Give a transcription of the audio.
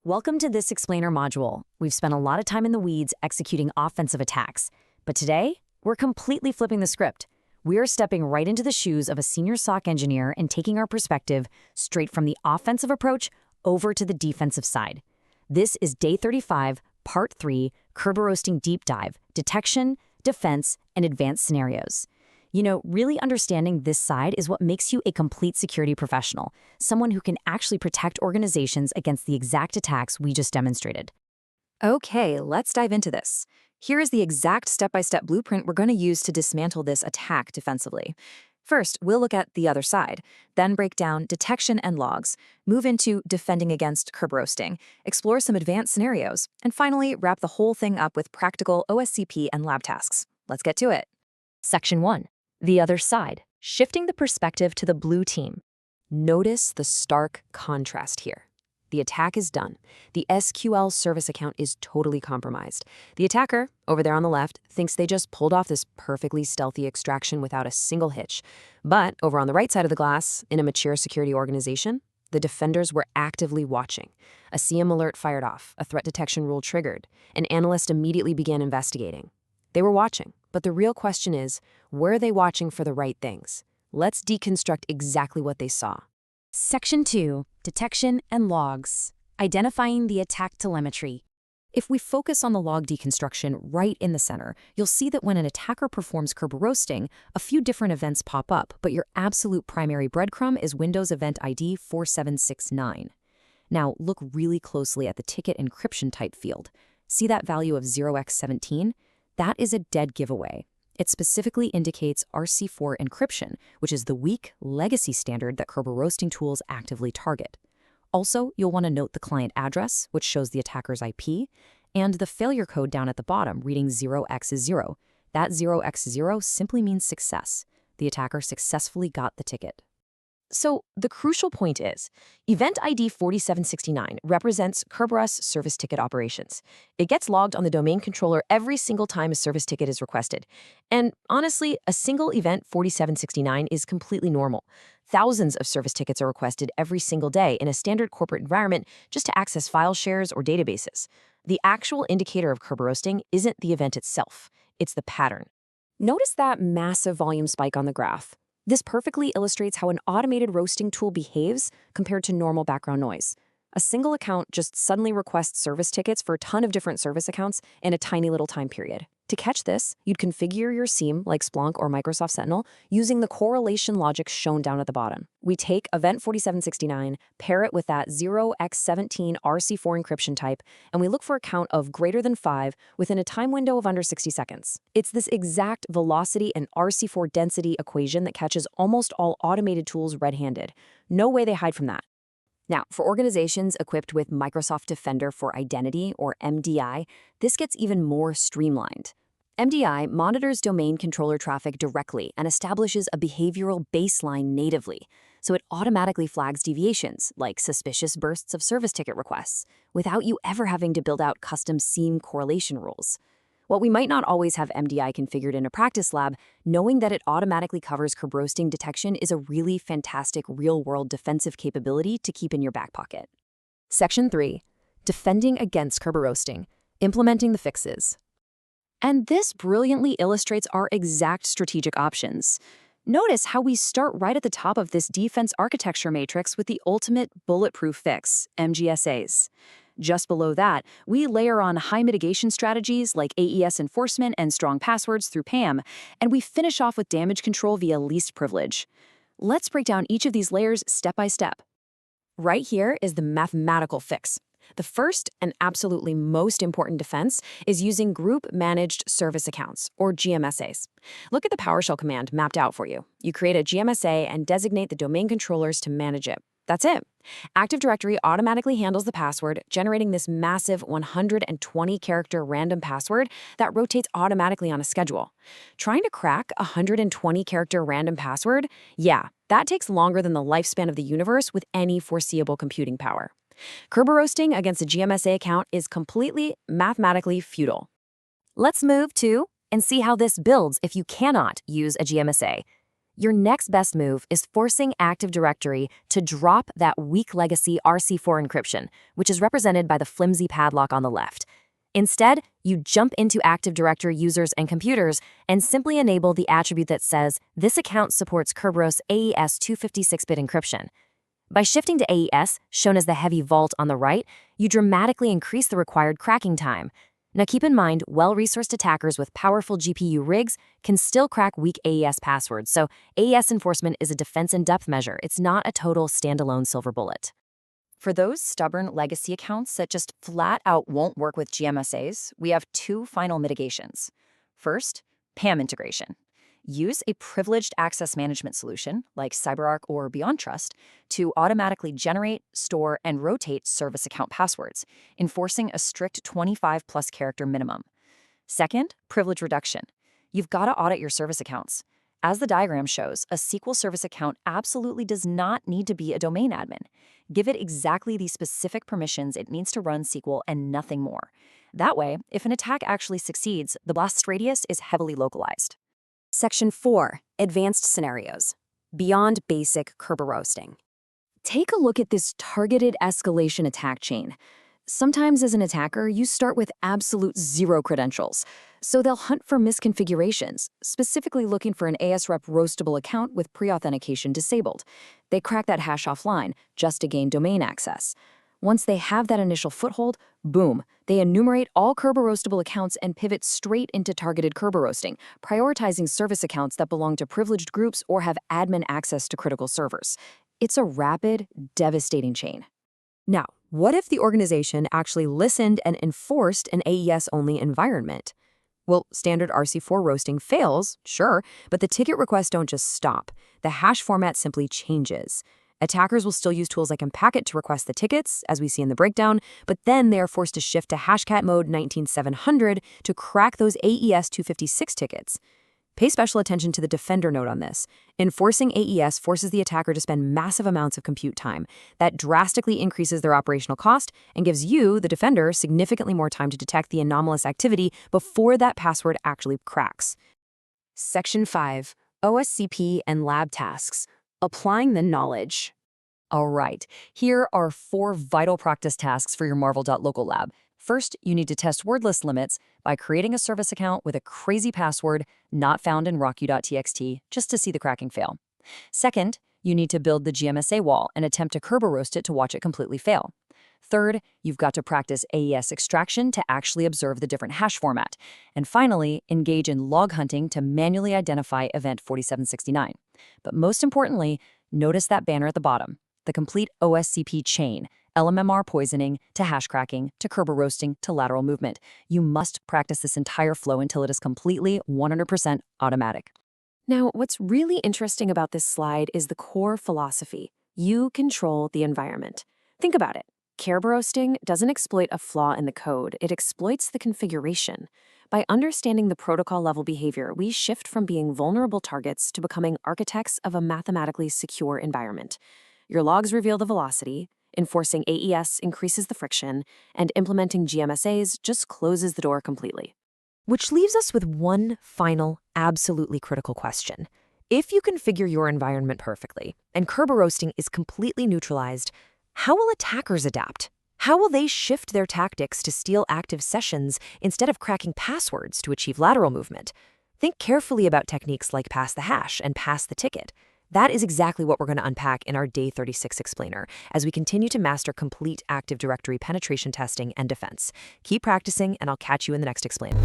Welcome to this explainer module. We've spent a lot of time in the weeds executing offensive attacks, but today we're completely flipping the script. We're stepping right into the shoes of a senior SOC engineer and taking our perspective straight from the offensive approach over to the defensive side. This is Day 35, Part 3, Kerberoasting Deep Dive, Detection, Defense, and Advanced Scenarios. Really understanding this side is what makes you a complete security professional, someone who can actually protect organizations against the exact attacks we just demonstrated. Okay, let's dive into this. Here is the exact step-by-step blueprint we're going to use to dismantle this attack defensively. First, we'll look at the other side, then break down detection and logs, move into defending against Kerberoasting, explore some advanced scenarios, and finally wrap the whole thing up with practical OSCP and lab tasks. Let's get to it. Section 1. The other side, shifting the perspective to the blue team. Notice the stark contrast here. The attack is done. The SQL service account is totally compromised. The attacker, over there on the left, thinks they just pulled off this perfectly stealthy extraction without a single hitch. But over on the right side of the glass, in a mature security organization, the defenders were actively watching. A SIEM alert fired off, a threat detection rule triggered. An analyst immediately began investigating. They were watching, but the real question is, were they watching for the right things? Let's deconstruct exactly what they saw. Section 2. Detection and logs. Identifying the attack telemetry. If we focus on the log deconstruction right in the center, you'll see that when an attacker performs Kerberoasting, a few different events pop up, but your absolute primary breadcrumb is Windows Event ID 4769. Now, look really closely at the ticket encryption type field. See that value of 0x17? That is a dead giveaway. It specifically indicates RC4 encryption, which is the weak legacy standard that Kerberoasting tools actively target. Also, you'll want to note the client address, which shows the attacker's IP, and the failure code down at the bottom reading 0x0. That 0x0 simply means success. The attacker successfully got the ticket. So the crucial point is, Event ID 4769 represents Kerberos service ticket operations. It gets logged on the domain controller every single time a service ticket is requested. And honestly, a single Event 4769 is completely normal. Thousands of service tickets are requested every single day in a standard corporate environment just to access file shares or databases. The actual indicator of Kerberoasting isn't the event itself, it's the pattern. Notice that massive volume spike on the graph. This perfectly illustrates how an automated roasting tool behaves compared to normal background noise. A single account just suddenly requests service tickets for a ton of different service accounts in a tiny little time period. To catch this, you'd configure your SIEM like Splunk or Microsoft Sentinel using the correlation logic shown down at the bottom. We take Event 4769, pair it with that 0x17 RC4 encryption type, and we look for a count of greater than 5 within a time window of under 60 seconds. It's this exact velocity and RC4 density equation that catches almost all automated tools red-handed. No way they hide from that. Now, for organizations equipped with Microsoft Defender for Identity, or MDI, this gets even more streamlined. MDI monitors domain controller traffic directly and establishes a behavioral baseline natively, so it automatically flags deviations, like suspicious bursts of service ticket requests, without you ever having to build out custom SIEM correlation rules. While we might not always have MDI configured in a practice lab, knowing that it automatically covers Kerberoasting detection is a really fantastic real-world defensive capability to keep in your back pocket. Section 3. Defending against Kerberoasting. Implementing the fixes. And this brilliantly illustrates our exact strategic options. Notice how we start right at the top of this defense architecture matrix with the ultimate bulletproof fix, MGSAs. Just below that, we layer on high mitigation strategies like AES enforcement and strong passwords through PAM, and we finish off with damage control via least privilege. Let's break down each of these layers step by step. Right here is the mathematical fix. The first and absolutely most important defense is using Group Managed Service Accounts, or GMSAs. Look at the PowerShell command mapped out for you. You create a GMSA and designate the domain controllers to manage it. That's it. Active Directory automatically handles the password, generating this massive 120-character random password that rotates automatically on a schedule. Trying to crack a 120-character random password? Yeah, that takes longer than the lifespan of the universe with any foreseeable computing power. Kerberoasting against a GMSA account is completely mathematically futile. Let's move to and see how this builds if you cannot use a GMSA. Your next best move is forcing Active Directory to drop that weak legacy RC4 encryption, which is represented by the flimsy padlock on the left. Instead, you jump into Active Directory users and computers and simply enable the attribute that says, "This account supports Kerberos AES 256-bit encryption." By shifting to AES, shown as the heavy vault on the right, you dramatically increase the required cracking time. Now keep in mind, well-resourced attackers with powerful GPU rigs can still crack weak AES passwords, so AES enforcement is a defense-in-depth measure. It's not a total standalone silver bullet. For those stubborn legacy accounts that just flat out won't work with GMSAs, we have two final mitigations. First, PAM integration. Use a privileged access management solution, like CyberArk or BeyondTrust, to automatically generate, store, and rotate service account passwords, enforcing a strict 25+ character minimum. Second, privilege reduction. You've got to audit your service accounts. As the diagram shows, a SQL service account absolutely does not need to be a domain admin. Give it exactly the specific permissions it needs to run SQL and nothing more. That way, if an attack actually succeeds, the blast radius is heavily localized. Section 4. Advanced Scenarios. Beyond basic Kerberoasting. Take a look at this targeted escalation attack chain. Sometimes as an attacker, you start with absolute zero credentials. So they'll hunt for misconfigurations, specifically looking for an ASRep roastable account with pre-authentication disabled. They crack that hash offline just to gain domain access. Once they have that initial foothold, boom, they enumerate all Kerberoastable accounts and pivot straight into targeted Kerberoasting, prioritizing service accounts that belong to privileged groups or have admin access to critical servers. It's a rapid, devastating chain. Now, what if the organization actually listened and enforced an AES-only environment? Well, standard RC4 roasting fails, sure, but the ticket requests don't just stop. The hash format simply changes. Attackers will still use tools like Unpacket to request the tickets, as we see in the breakdown, but then they are forced to shift to hashcat mode 19700 to crack those AES 256 tickets. Pay special attention to the defender note on this. Enforcing AES forces the attacker to spend massive amounts of compute time. That drastically increases their operational cost and gives you, the defender, significantly more time to detect the anomalous activity before that password actually cracks. Section 5. OSCP and lab tasks. Applying the knowledge. All right, here are 4 vital practice tasks for your Marvel.local lab. First, you need to test word list limits by creating a service account with a crazy password not found in rocku.txt just to see the cracking fail. Second, you need to build the GMSA wall and attempt to Kerberoast it to watch it completely fail. Third, you've got to practice AES extraction to actually observe the different hash format. And finally, engage in log hunting to manually identify event 4769. But most importantly, notice that banner at the bottom, the complete OSCP chain, LMMR poisoning to hash cracking to Kerberoasting to lateral movement. You must practice this entire flow until it is completely 100% automatic. Now, what's really interesting about this slide is the core philosophy. You control the environment. Think about it. Kerberoasting doesn't exploit a flaw in the code, it exploits the configuration. By understanding the protocol-level behavior, we shift from being vulnerable targets to becoming architects of a mathematically secure environment. Your logs reveal the velocity, enforcing AES increases the friction, and implementing GMSAs just closes the door completely. Which leaves us with one final, absolutely critical question. If you configure your environment perfectly, and Kerberoasting is completely neutralized, how will attackers adapt? How will they shift their tactics to steal active sessions instead of cracking passwords to achieve lateral movement? Think carefully about techniques like pass the hash and pass the ticket. That is exactly what we're going to unpack in our Day 36 explainer as we continue to master complete Active Directory penetration testing and defense. Keep practicing, and I'll catch you in the next explainer.